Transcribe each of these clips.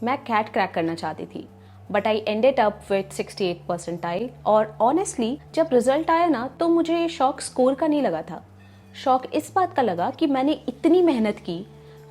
मैं cat crack करना चाहती थी, but I ended up with 68 percentile. और ऑनेस्टली जब रिजल्ट आया ना तो मुझे शौक स्कोर का नहीं लगा था, शौक इस बात का लगा कि मैंने इतनी मेहनत की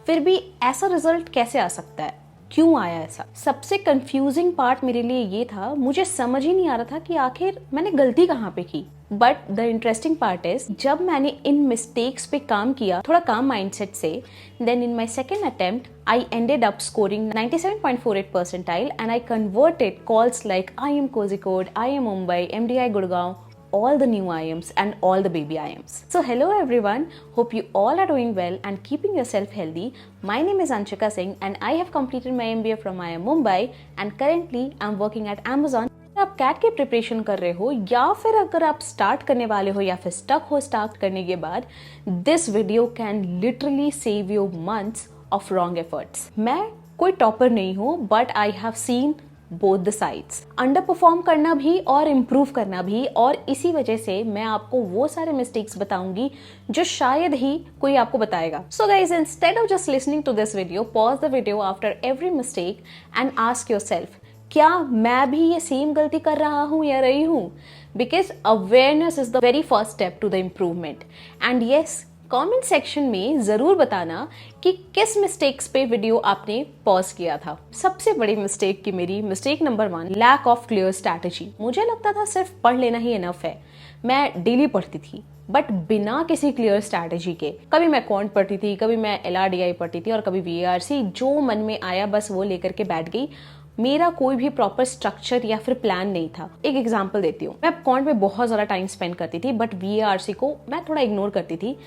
फिर भी ऐसा रिजल्ट कैसे आ सकता है, क्यों आया ऐसा। सबसे कंफ्यूजिंग पार्ट मेरे लिए ये था, मुझे समझ ही नहीं आ रहा था कि आखिर मैंने गलती कहाँ पे की। But the interesting part is जब मैंने इन मिस्टेक्स पे काम किया थोड़ा काम माइंडसेट से, then in my second attempt I ended up scoring 97.48 percentile and I converted calls like IIM Kozhikode, IIM Mumbai, MDI Gurgaon, all the new IIMs and all the baby IIMs. So hello everyone, hope you all are doing well and keeping yourself healthy. My name is Anshika Singh and I have completed my MBA from IIM Mumbai and currently I'm working at Amazon. आप cat की preparation कर रहे हो या फिर अगर आप start करने वाले हो या फिर स्टक हो स्टार्ट करने के बाद, this video can literally save you months of wrong efforts. मैं कोई टॉपर नहीं हूँ but I have seen both the sides, under perform करना भी और इम्प्रूव करना भी, और इसी वजह से मैं आपको वो सारे मिस्टेक्स बताऊंगी जो शायद ही कोई आपको बताएगा। So guys, instead of just listening to this video, pause the video after every mistake and ask yourself, क्या मैं भी ये सेम गलती कर रहा हूं या रही हूं? Because awareness is the very first step to the improvement. And yes, comment section में जरूर बताना कि किस मिस्टेक्स पे वीडियो आपने पॉज किया था। सबसे बड़ी मिस्टेक की मेरी mistake number 1, lack of clear strategy. मुझे लगता था सिर्फ पढ़ लेना ही इनफ है। मैं डेली पढ़ती थी बट बिना किसी क्लियर स्ट्रैटेजी के। कभी मैं क्वांट पढ़ती थी, कभी मैं LRDI पढ़ती थी और कभी VARC, जो मन में आया बस वो लेकर के बैठ गई। मेरा कोई भी प्रॉपर स्ट्रक्चर या फिर प्लान नहीं था। एक एग्जांपल देती हूँ, मैं क्वांट में बहुत ज़्यादा टाइम स्पेंड करती थी बट VARC को मैं थोड़ा इग्नोर करती थी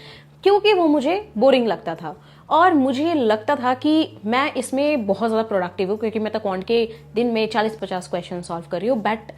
क्योंकि वो मुझे बोरिंग लगता था और मुझे लगता था कि मैं इसमें बहुत ज़्यादा प्रोडक्टिव हूँ क्योंकि मैं तो क्वांट के दिन में 40-50 क्वेश्चन सॉल्व कर रही हूँ। But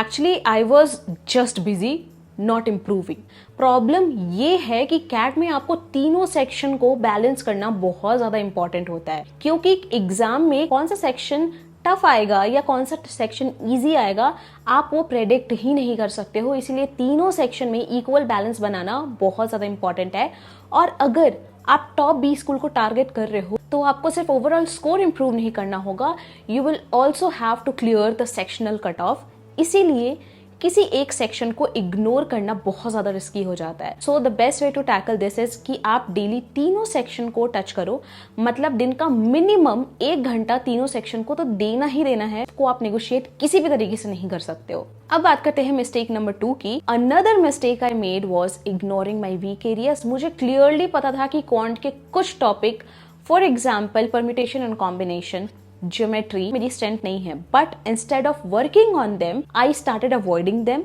actually I was just busy, not improving. Problem ये है कि कैट में आपको तीनों सेक्शन को बैलेंस करना बहुत ज़्यादा इंपॉर्टेंट होता है, क्योंकि एग्जाम में कौन सा सेक्शन टफ आएगा या कौन सा सेक्शन इजी आएगा आप वो प्रेडिक्ट ही नहीं कर सकते हो। इसीलिए तीनों सेक्शन में इक्वल बैलेंस बनाना बहुत ज़्यादा इंपॉर्टेंट है। और अगर आप टॉप 20 स्कूल को टारगेट कर रहे हो तो आपको सिर्फ ओवरऑल स्कोर इंप्रूव नहीं करना होगा, you will also have to clear the sectional cut off. इसीलिए किसी एक सेक्शन को इग्नोर करना बहुत ज्यादा रिस्की हो जाता है। So the best way to tackle this is कि आप डेली तीनों सेक्शन को टच करो, मतलब दिन का मिनिमम 1 घंटा तीनों सेक्शन को तो देना ही देना है। को आप नेगोशिएट किसी भी तरीके से नहीं कर सकते हो। अब बात करते हैं मिस्टेक नंबर 2 की। Another mistake I made was ignoring my weak areas. मुझे क्लियरली पता था कि क्वांट के कुछ topic, for example permutation and combination, geometry मेरी स्ट्रेंथ नहीं है, but instead of working on them I started avoiding them.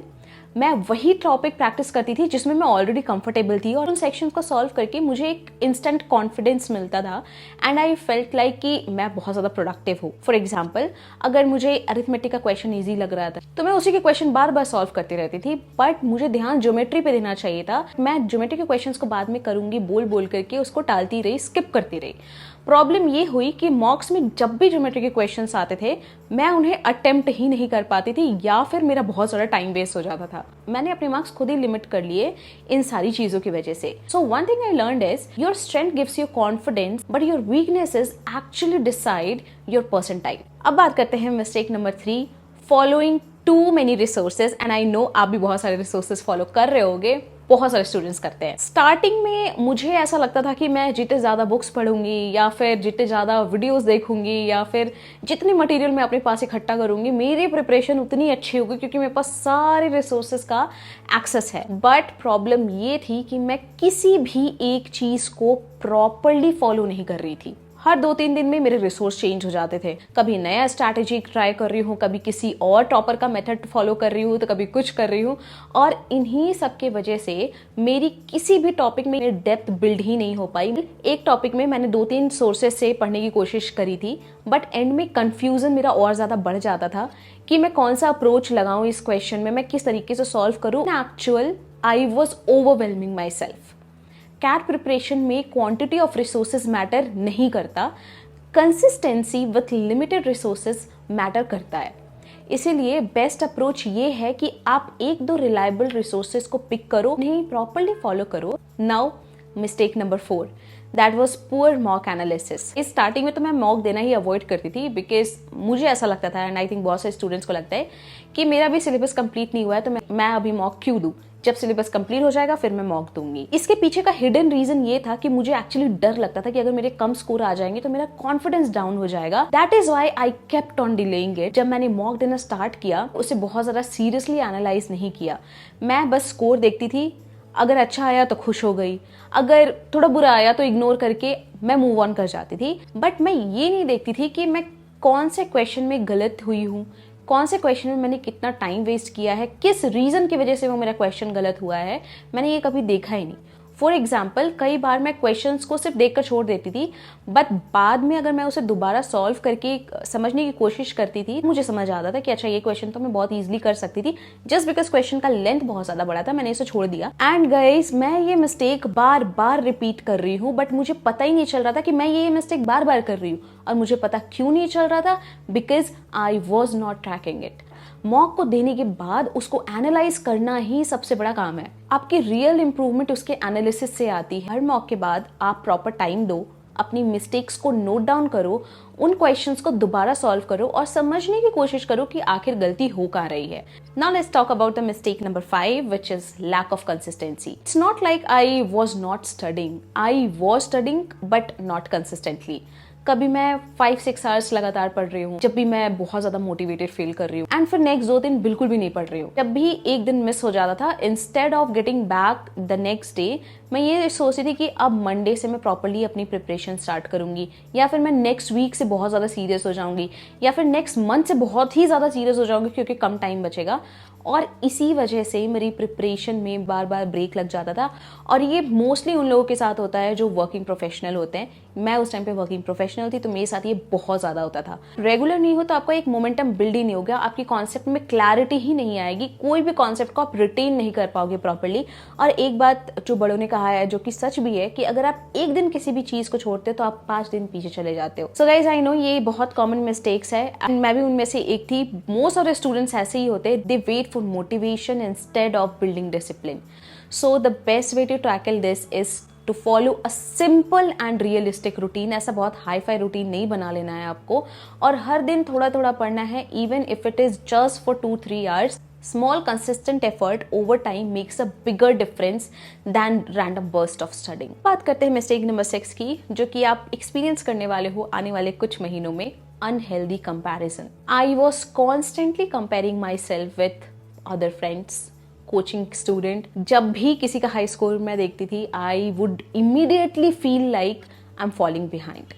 मैं वही टॉपिक प्रैक्टिस करती थी जिसमें मैं ऑलरेडी कंफर्टेबल थी और उन सेक्शंस को सॉल्व करके मुझे एक इंस्टेंट कॉन्फिडेंस मिलता था एंड आई फेल्ट लाइक कि मैं बहुत ज़्यादा प्रोडक्टिव हूँ। फॉर एग्जाम्पल, अगर मुझे अरिथमेटिक का क्वेश्चन ईजी लग रहा था तो मैं उसी के क्वेश्चन बार बार सॉल्व करती रहती थी, बट मुझे ध्यान ज्योमेट्री पे देना चाहिए था। मैं ज्योमेट्री के क्वेश्चन को बाद में करूंगी बोल बोल करके उसको टालती रही, स्किप करती रही। प्रॉब्लम ये हुई कि मॉक्स में जब भी ज्योमेट्री के क्वेश्चंस आते थे मैं उन्हें अटेम्प्ट ही नहीं कर पाती थी या फिर मेरा बहुत ज़्यादा टाइम वेस्ट हो जाता था। मैंने अपने मार्क्स खुद ही लिमिट कर लिए इन सारी चीज़ों की वजह से। So one thing I learned is your strength gives you confidence but your weaknesses actually decide your percentile. अब बात करते हैं mistake number 3, following to many resources. And I know आप भी बहुत सारे रिसोर्सेज फॉलो कर रहे होगे, बहुत सारे स्टूडेंट्स करते हैं। स्टार्टिंग में मुझे ऐसा लगता था कि मैं जितने ज़्यादा बुक्स पढ़ूंगी या फिर जितने ज़्यादा वीडियोस देखूंगी या फिर जितनी मटेरियल मैं अपने पास इकट्ठा करूंगी मेरी प्रिपरेशन उतनी अच्छी होगी क्योंकि मेरे पास सारे रिसोर्सेज का एक्सेस है। बट प्रॉब्लम ये थी कि मैं किसी भी एक चीज़ को प्रॉपरली फॉलो नहीं कर रही थी। हर 2-3 दिन में मेरे रिसोर्स चेंज हो जाते थे। कभी नया स्ट्रैटेजी ट्राई कर रही हूँ, कभी किसी और टॉपर का मेथड फॉलो कर रही हूँ, तो कभी कुछ कर रही हूँ। और इन्हीं सब के वजह से मेरी किसी भी टॉपिक में डेप्थ बिल्ड ही नहीं हो पाई। एक टॉपिक में मैंने 2-3 सोर्सेज से पढ़ने की कोशिश करी थी बट एंड में कंफ्यूजन मेरा और ज़्यादा बढ़ जाता था कि मैं कौन सा अप्रोच लगाऊँ इस क्वेश्चन में, मैं किस तरीके से सॉल्व करूँ। Actual I was overwhelming myself. CAT preparation में क्वांटिटी ऑफ रिसोर्सेज मैटर नहीं करता, consistency with limited resources matter करता है। इसीलिए बेस्ट अप्रोच ये है कि आप 1-2 रिलायबल रिसोर्सेज को पिक करो, उन्हें प्रॉपरली फॉलो करो। Now mistake number 4, that was poor mock analysis. इस स्टार्टिंग में तो मैं मॉक देना ही अवॉइड करती थी, बिकॉज मुझे ऐसा लगता था, एंड आई थिंक बहुत सारे स्टूडेंट्स को लगता है कि मेरा भी सिलेबस कंप्लीट नहीं हुआ है, तो मैं अभी मॉक क्यों दूं, जब सिलेबस कंप्लीट हो जाएगा फिर मैं मॉक दूंगी। इसके पीछे का हिडन रीजन ये था कि मुझे एक्चुअली डर लगता था कि अगर मेरे कम स्कोर आ जाएंगे तो मेरा कॉन्फिडेंस डाउन हो जाएगा। That is why I kept on delaying it. जब मैंने मॉक देना स्टार्ट किया उसे बहुत ज्यादा सीरियसली एनालाइज नहीं किया, मैं बस स्कोर देखती थी, अगर अच्छा आया तो खुश हो गई, अगर थोड़ा बुरा आया तो इग्नोर करके मैं मूव ऑन कर जाती थी। बट मैं ये नहीं देखती थी कि मैं कौन से क्वेश्चन में गलत हुई हूँ, कौन से क्वेश्चन में मैंने कितना टाइम वेस्ट किया है, किस रीजन की वजह से वो मेरा क्वेश्चन गलत हुआ है, मैंने ये कभी देखा ही नहीं। फॉर एग्जाम्पल, कई बार मैं क्वेश्चंस को सिर्फ देखकर छोड़ देती थी, बट बाद में अगर मैं उसे दोबारा सॉल्व करके समझने की कोशिश करती थी, मुझे समझ आता था कि अच्छा ये क्वेश्चन तो मैं बहुत इजीली कर सकती थी, जस्ट बिकॉज क्वेश्चन का लेंथ बहुत ज्यादा बड़ा था, मैंने इसे छोड़ दिया। एंड गाइस, मैं ये मिस्टेक बार बार रिपीट कर रही हूँ, बट मुझे पता ही नहीं चल रहा था कि मैं ये मिस्टेक बार बार कर रही हूँ। और मुझे पता क्यों नहीं चल रहा था, because I was not tracking it. Mock को देने के बाद उसको एनालाइज करना ही सबसे बड़ा काम है। आपकी रियल इंप्रूवमेंट उसके एनालिसिस से आती है। हर मॉक के बाद आप प्रॉपर टाइम दो, अपनी मिस्टेक्स को नोट डाउन करो, उन क्वेश्चंस को दोबारा सॉल्व करो और समझने की कोशिश करो कि आखिर गलती हो कहाँ रही है। Now let's talk about the mistake number 5, which is lack of consistency. It's not like I was not studying. I was studying but not consistently. कभी मैं 5-6 आवर्स लगातार पढ़ रही हूँ, जब भी मैं बहुत ज्यादा मोटिवेटेड फील कर रही हूँ, एंड फिर नेक्स्ट 2 दिन बिल्कुल भी नहीं पढ़ रही हूँ। जब भी एक दिन मिस हो जाता था, instead of getting back the next day, मैं ये सोचती थी कि अब मंडे से मैं प्रॉपर्ली अपनी प्रिपरेशन स्टार्ट करूंगी, या फिर मैं नेक्स्ट वीक से बहुत ज्यादा सीरियस हो जाऊंगी, या फिर नेक्स्ट मंथ से बहुत ही ज्यादा सीरियस हो जाऊंगी क्योंकि कम टाइम बचेगा। और इसी वजह से मेरी प्रिपरेशन में बार बार ब्रेक लग जाता था। और ये मोस्टली उन लोगों के साथ होता है जो वर्किंग प्रोफेशनल होते हैं। मैं उस टाइम पे वर्किंग प्रोफेशनल थी, तो मेरे साथ ये बहुत ज्यादा होता था। रेगुलर नहीं हो तो आपका एक मोमेंटम बिल्ड ही नहीं होगा, आपकी कॉन्सेप्ट में क्लैरिटी ही नहीं आएगी, कोई भी कॉन्सेप्ट को आप रिटेन नहीं कर पाओगे प्रॉपर्ली। और एक बात जो बड़ों ने कहा है, जो कि सच भी है, कि अगर आप एक दिन किसी भी चीज को छोड़ते हो तो आप 5 दिन पीछे चले जाते हो। सो गाइज, आई नो ये बहुत कॉमन मिस्टेक्स है, एंड मैं भी उनमें से एक थी। मोस्ट ऑफ द स्टूडेंट्स ऐसे ही होते, दे wait for motivation instead of building discipline. So the best way to tackle this is to follow a simple and realistic routine. ऐसा बहुत हाई फाई रूटीन नहीं बना लेना है आपको, और हर दिन थोड़ा थोड़ा पढ़ना है, even if it is just for 2-3 hours. Small consistent effort over time makes a bigger difference than random burst of studying. बात करते हैं मिस्टेक नंबर 6 की, जो कि आप एक्सपीरियंस करने वाले हो आने वाले कुछ महीनों में। Unhealthy comparison. I was constantly comparing myself with other friends, coaching student. जब भी किसी का हाई स्कोर मैं देखती थी, I would immediately feel like I am following behind,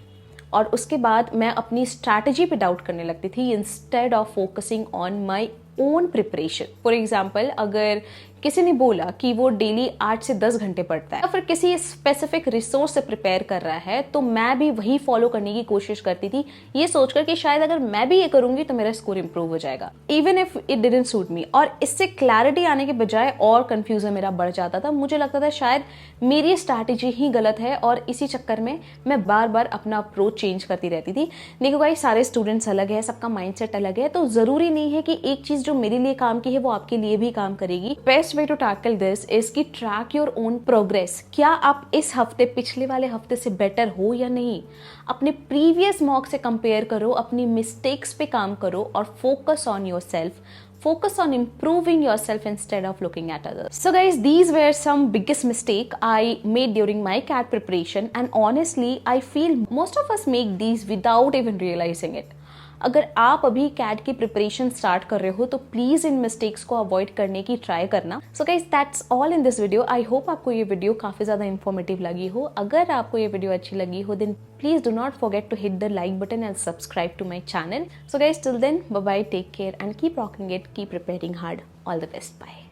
और उसके बाद मैं अपनी स्ट्रैटेजी पे डाउट करने लगती थी instead of focusing on my own preparation. For example, अगर किसी ने बोला कि वो डेली 8 से 10 घंटे पढ़ता है, या फिर किसी स्पेसिफिक रिसोर्स से प्रिपेयर कर रहा है, तो मैं भी वही फॉलो करने की कोशिश करती थी, ये सोचकर कि शायद अगर मैं भी ये करूंगी तो मेरा स्कोर इंप्रूव हो जाएगा, even if it didn't suit me. और इससे क्लैरिटी आने के बजाय और कंफ्यूजन मेरा बढ़ जाता था। मुझे लगता था शायद मेरी स्ट्रैटेजी ही गलत है, और इसी चक्कर में मैं बार बार अपना अप्रोच चेंज करती रहती थी। देखो भाई, सारे स्टूडेंट्स अलग है, सबका माइंडसेट अलग है, तो जरूरी नहीं है कि एक चीज जो मेरे लिए काम की है वो आपके लिए भी काम करेगी। Best way to tackle this is कि ट्रैक योर ओन प्रोग्रेस। क्या आप इस हफ्ते पिछले वाले हफ्ते से बेटर हो या नहीं? अपने प्रीवियस मॉक से कंपेयर करो, अपनी मिस्टेक्स पे काम करो, और focus on your self. Focus on improving yourself instead of looking at others. So guys, these were some biggest mistake I made during my CAT preparation, and honestly I feel most of us make these without even realizing it. अगर आप अभी cat की preparation start कर रहे हो तो please in mistakes को avoid करने की ट्राई करना. So guys, that's all in this video. I hope आपको ये वीडियो काफी ज्यादा इन्फॉर्मेटिव लगी हो. अगर आपको ये वीडियो अच्छी लगी हो then please do not forget to hit the like button and subscribe to my channel. So guys, till then, bye bye, take care and keep rocking it, keep preparing hard. All the best, bye.